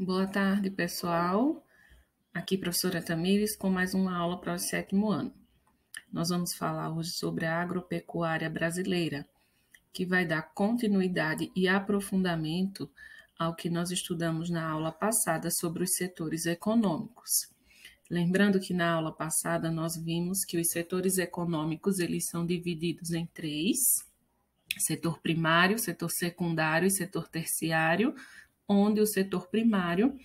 Boa tarde, pessoal. Aqui, professora Tamires, com mais uma aula para o 7º ano. Nós vamos falar hoje sobre a agropecuária brasileira, que vai dar continuidade e aprofundamento ao que nós estudamos na aula passada sobre os setores econômicos. Lembrando que na aula passada nós vimos que os setores econômicos eles são divididos em três: setor primário, setor secundário e setor terciário, onde o setor primário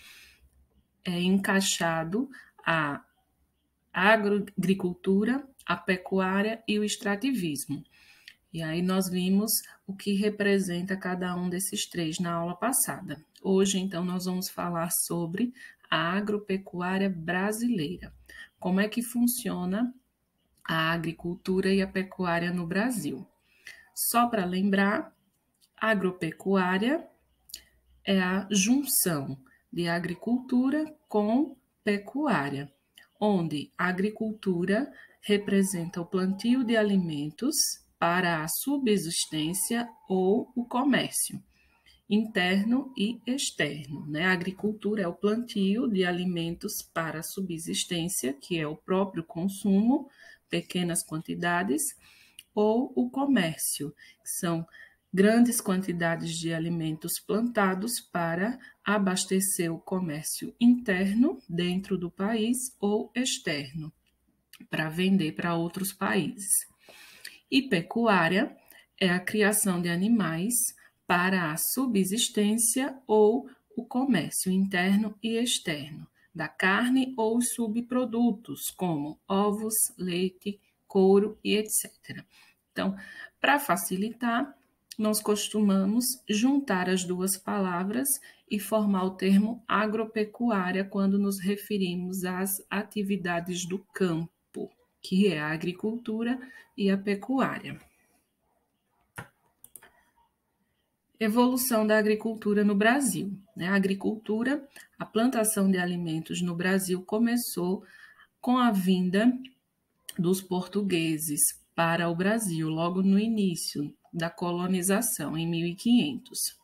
é encaixado a agricultura, a pecuária e o extrativismo. E aí nós vimos o que representa cada um desses três na aula passada. Hoje, então, nós vamos falar sobre a agropecuária brasileira. Como é que funciona a agricultura e a pecuária no Brasil? Só para lembrar, a agropecuária é a junção de agricultura com pecuária, onde a agricultura representa o plantio de alimentos para a subsistência ou o comércio, interno e externo. A agricultura é o plantio de alimentos para a subsistência, que é o próprio consumo, pequenas quantidades, ou o comércio, que são grandes quantidades de alimentos plantados para abastecer o comércio interno dentro do país ou externo, para vender para outros países. E pecuária é a criação de animais para a subsistência ou o comércio interno e externo, da carne ou os subprodutos, como ovos, leite, couro e etc. Então, para facilitar, nós costumamos juntar as duas palavras e formar o termo agropecuária quando nos referimos às atividades do campo, que é a agricultura e a pecuária. Evolução da agricultura no Brasil. A agricultura, a plantação de alimentos no Brasil começou com a vinda dos portugueses para o Brasil, logo no início da colonização, em 1500.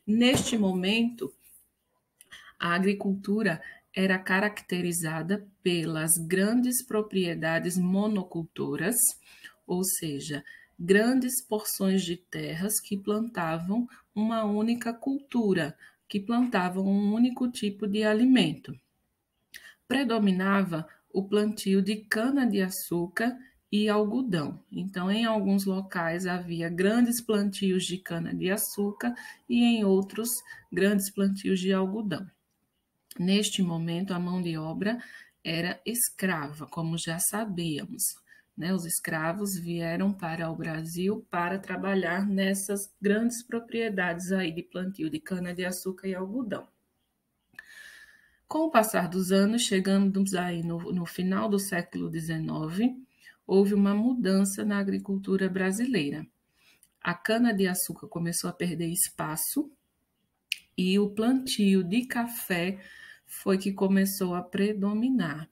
Neste momento, a agricultura era caracterizada pelas grandes propriedades monocultoras, ou seja, grandes porções de terras que plantavam uma única cultura, que plantavam um único tipo de alimento. Predominava o plantio de cana-de-açúcar e algodão. Então, em alguns locais havia grandes plantios de cana-de-açúcar e em outros grandes plantios de algodão. Neste momento, a mão de obra era escrava, como já sabíamos. Os escravos vieram para o Brasil para trabalhar nessas grandes propriedades aí de plantio de cana-de-açúcar e algodão. Com o passar dos anos, chegamos aí no final do século XIX, houve uma mudança na agricultura brasileira. A cana-de-açúcar começou a perder espaço e o plantio de café foi que começou a predominar.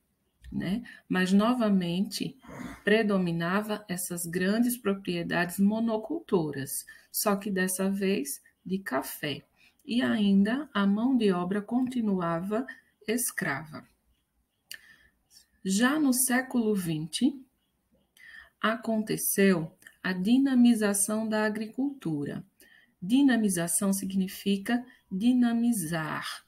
Mas, novamente, predominava essas grandes propriedades monocultoras, só que dessa vez de café. E ainda a mão de obra continuava escrava. Já no século XX, aconteceu a dinamização da agricultura. Dinamização significa dinamizar,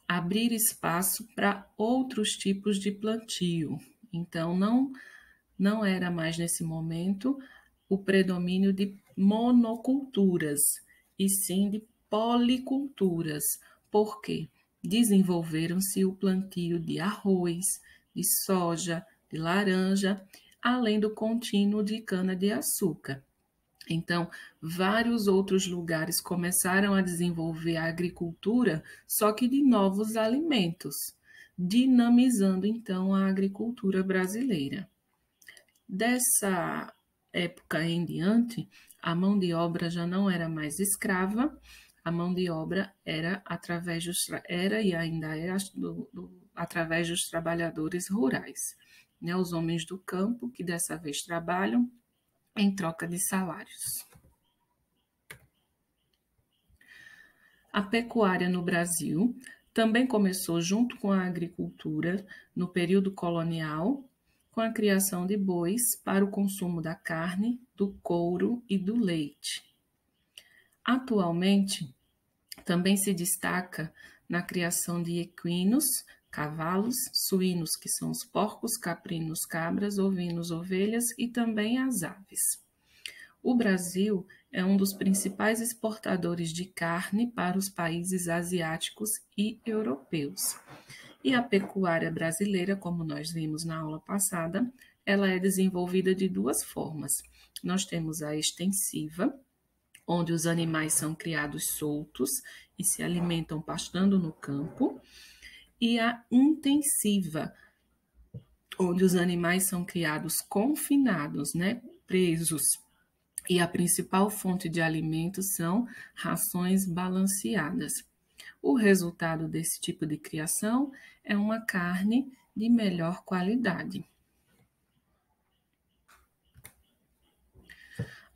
abrir espaço para outros tipos de plantio. Então, não era mais nesse momento o predomínio de monoculturas, e sim de policulturas. Por quê? Desenvolveram-se o plantio de arroz, de soja, de laranja, além do contínuo de cana-de-açúcar. Então, vários outros lugares começaram a desenvolver a agricultura, só que de novos alimentos, dinamizando então a agricultura brasileira. Dessa época em diante, a mão de obra já não era mais escrava, a mão de obra era através e ainda é através dos trabalhadores rurais, os homens do campo que dessa vez trabalham em troca de salários. A pecuária no Brasil também começou junto com a agricultura no período colonial, com a criação de bois para o consumo da carne, do couro e do leite. Atualmente, também se destaca na criação de equinos, cavalos, suínos, que são os porcos, caprinos, cabras, ovinos, ovelhas e também as aves. O Brasil é um dos principais exportadores de carne para os países asiáticos e europeus. E a pecuária brasileira, como nós vimos na aula passada, ela é desenvolvida de duas formas. Nós temos a extensiva, onde os animais são criados soltos e se alimentam pastando no campo, e a intensiva, onde os animais são criados confinados, né, presos. E a principal fonte de alimentos são rações balanceadas. O resultado desse tipo de criação é uma carne de melhor qualidade.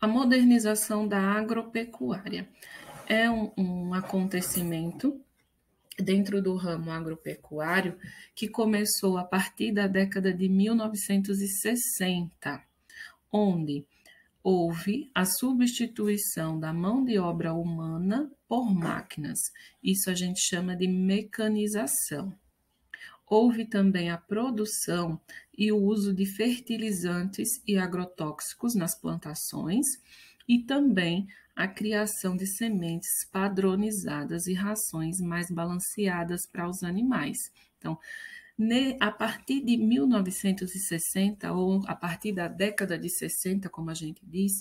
A modernização da agropecuária é um acontecimento dentro do ramo agropecuário que começou a partir da década de 1960, onde houve a substituição da mão de obra humana por máquinas. Isso a gente chama de mecanização. Houve também a produção e o uso de fertilizantes e agrotóxicos nas plantações e também a criação de sementes padronizadas e rações mais balanceadas para os animais. Então, a partir de 1960, ou a partir da década de 60, como a gente diz,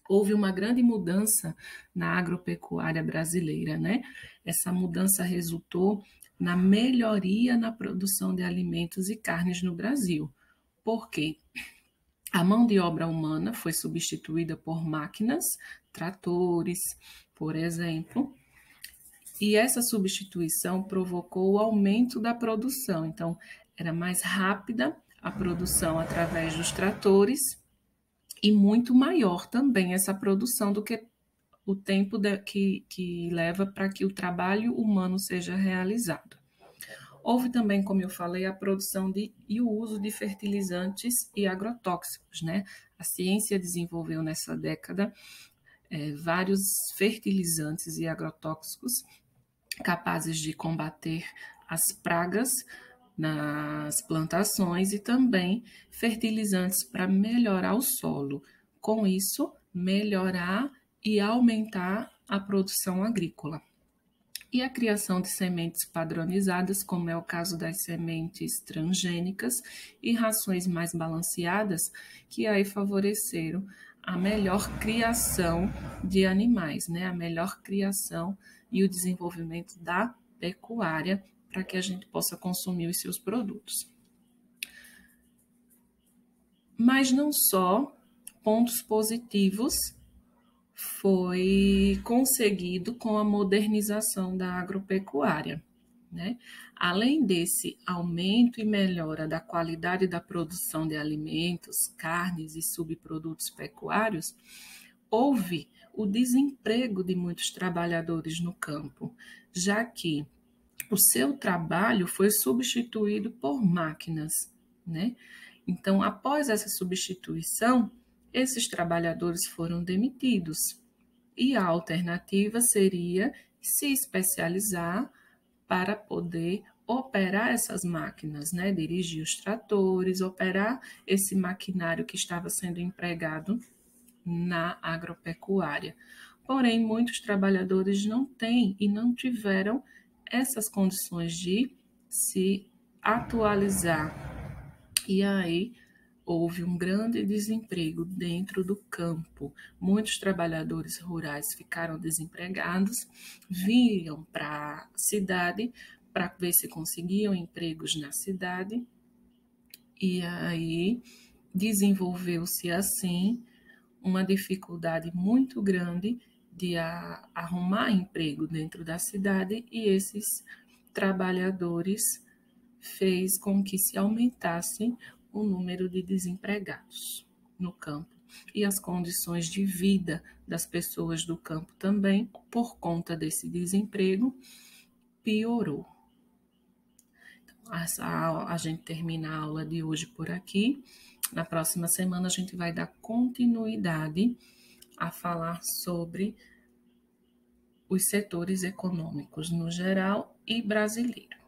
houve uma grande mudança na agropecuária brasileira, né? Essa mudança resultou na melhoria na produção de alimentos e carnes no Brasil. Por quê? A mão de obra humana foi substituída por máquinas, tratores, por exemplo, e essa substituição provocou o aumento da produção. Então, era mais rápida a produção através dos tratores e muito maior também essa produção do que o tempo que leva para que o trabalho humano seja realizado. Houve também, como eu falei, a produção e o uso de fertilizantes e agrotóxicos, né? A ciência desenvolveu nessa década vários fertilizantes e agrotóxicos capazes de combater as pragas nas plantações e também fertilizantes para melhorar o solo. Com isso, melhorar e aumentar a produção agrícola. E a criação de sementes padronizadas, como é o caso das sementes transgênicas e rações mais balanceadas, que aí favoreceram a melhor criação de animais, né? A melhor criação e o desenvolvimento da pecuária para que a gente possa consumir os seus produtos. Mas não só pontos positivos foi conseguido com a modernização da agropecuária, né? Além desse aumento e melhora da qualidade da produção de alimentos, carnes e subprodutos pecuários, houve o desemprego de muitos trabalhadores no campo, já que o seu trabalho foi substituído por máquinas, né? Então, após essa substituição, esses trabalhadores foram demitidos e a alternativa seria se especializar para poder operar essas máquinas, né? Dirigir os tratores, operar esse maquinário que estava sendo empregado na agropecuária. Porém, muitos trabalhadores não têm e não tiveram essas condições de se atualizar. E aí houve um grande desemprego dentro do campo. Muitos trabalhadores rurais ficaram desempregados, vinham para a cidade para ver se conseguiam empregos na cidade. E aí desenvolveu-se assim uma dificuldade muito grande de arrumar emprego dentro da cidade e esses trabalhadores fez com que se aumentasse o número de desempregados no campo. e as condições de vida das pessoas do campo também, por conta desse desemprego, piorou. A gente termina a aula de hoje por aqui. Na próxima semana a gente vai dar continuidade a falar sobre os setores econômicos no geral e brasileiro.